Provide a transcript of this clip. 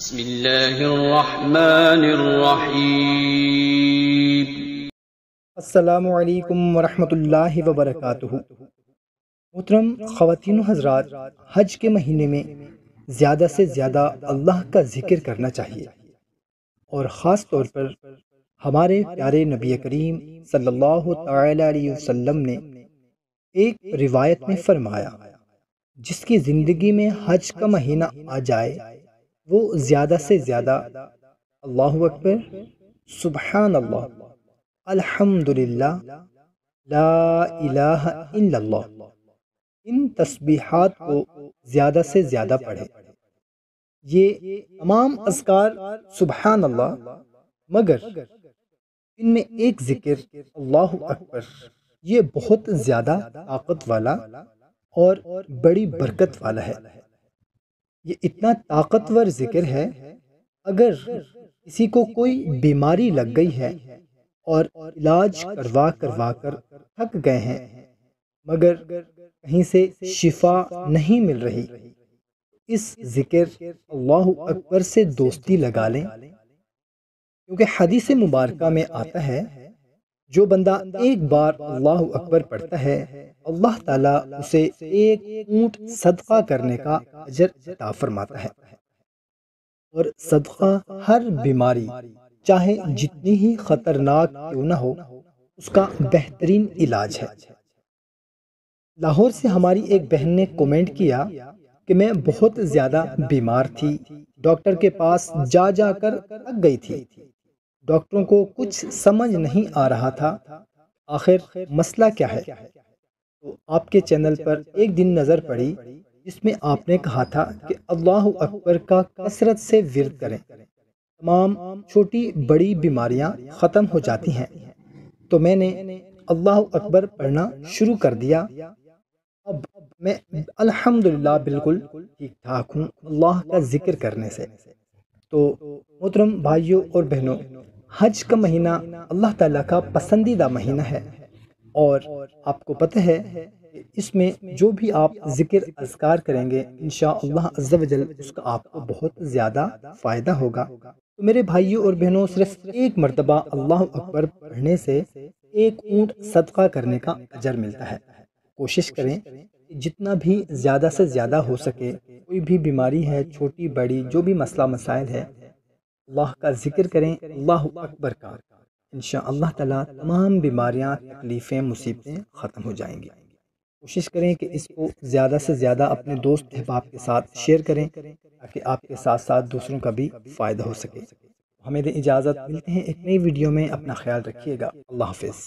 بسم اللہ الرحمن الرحیم۔ السلام علیکم ورحمۃ اللہ وبرکاتہ۔ محترم خواتین و حضرات، حج کے مہینے میں زیادہ سے زیادہ اللہ کا ذکر کرنا چاہیے، اور خاص طور پر ہمارے پیارے نبی کریم صلی اللہ تعالی علیہ وسلم نے ایک روایت میں فرمایا، جس کی زندگی میں حج کا مہینہ آ جائے وہ زیادہ سے زیادہ اللہ اکبر، سبحان اللہ، الحمدللہ، لا الہ الا اللہ، ان تسبیحات کو زیادہ سے زیادہ پڑھے۔ یہ تمام اذکار سبحان اللہ، مگر ان میں ایک ذکر اللہ اکبر، یہ بہت زیادہ طاقت والا اور بڑی برکت والا ہے۔ یہ اتنا طاقتور ذکر ہے، اگر کسی کو کوئی بیماری لگ گئی ہے اور علاج کروا کر تھک گئے ہیں مگر کہیں سے شفا نہیں مل رہی، اس ذکر اللہ اکبر سے دوستی لگا لیں، کیونکہ حدیث مبارکہ میں آتا ہے جو بندہ ایک بار اللہ اکبر پڑھتا ہے اللہ تعالیٰ اسے ایک اونٹ صدقہ کرنے کا اجر عطا فرماتا ہے، اور صدقہ ہر بیماری چاہے جتنی ہی خطرناک کیوں نہ ہو اس کا بہترین علاج ہے۔ لاہور سے ہماری ایک بہن نے کومنٹ کیا کہ میں بہت زیادہ بیمار تھی، ڈاکٹر کے پاس جا کر تھک گئی تھی، ڈاکٹروں کو کچھ سمجھ نہیں آ رہا تھا، آخر مسئلہ کیا ہے؟ تو آپ کے چینل پر ایک دن نظر پڑی جس میں آپ نے کہا تھا کہ اللہ اکبر کا کثرت سے ورد کریں، تمام چھوٹی بڑی بیماریاں ختم ہو جاتی ہیں۔ تو میں نے اللہ اکبر پڑھنا شروع کر دیا، اب میں الحمدللہ بالکل ٹھیک ٹھاک ہوں اللہ کا ذکر کرنے سے۔ تو محترم بھائیوں اور بہنوں، حج کا مہینہ اللہ تعالیٰ کا پسندیدہ مہینہ ہے، اور آپ کو پتہ ہے کہ اس میں جو بھی آپ ذکر اذکار کریں گے انشاءاللہ عز و جل اس کا آپ کو بہت زیادہ فائدہ ہوگا۔ تو میرے بھائیوں اور بہنوں، صرف ایک مرتبہ اللہ اکبر پڑھنے سے ایک اونٹ صدقہ کرنے کا اجر ملتا ہے۔ کوشش کریں کہ جتنا بھی زیادہ سے زیادہ ہو سکے، کوئی بھی بیماری ہے چھوٹی بڑی، جو بھی مسئلہ مسائل ہے، اللہ کا ذکر کریں، اللہ اکبر کا، انشاءاللہ تعالیٰ تمام بیماریاں، تکلیفیں، مصیبتیں ختم ہو جائیں گی۔ کوشش کریں کہ اس کو زیادہ سے زیادہ اپنے دوست احباب کے ساتھ شیئر کریں تاکہ آپ کے ساتھ ساتھ دوسروں کا بھی فائدہ ہو سکے۔ ہمیں دیں اجازت، ملتے ہیں ایک نئی ویڈیو میں، اپنا خیال رکھیے گا، اللہ حافظ۔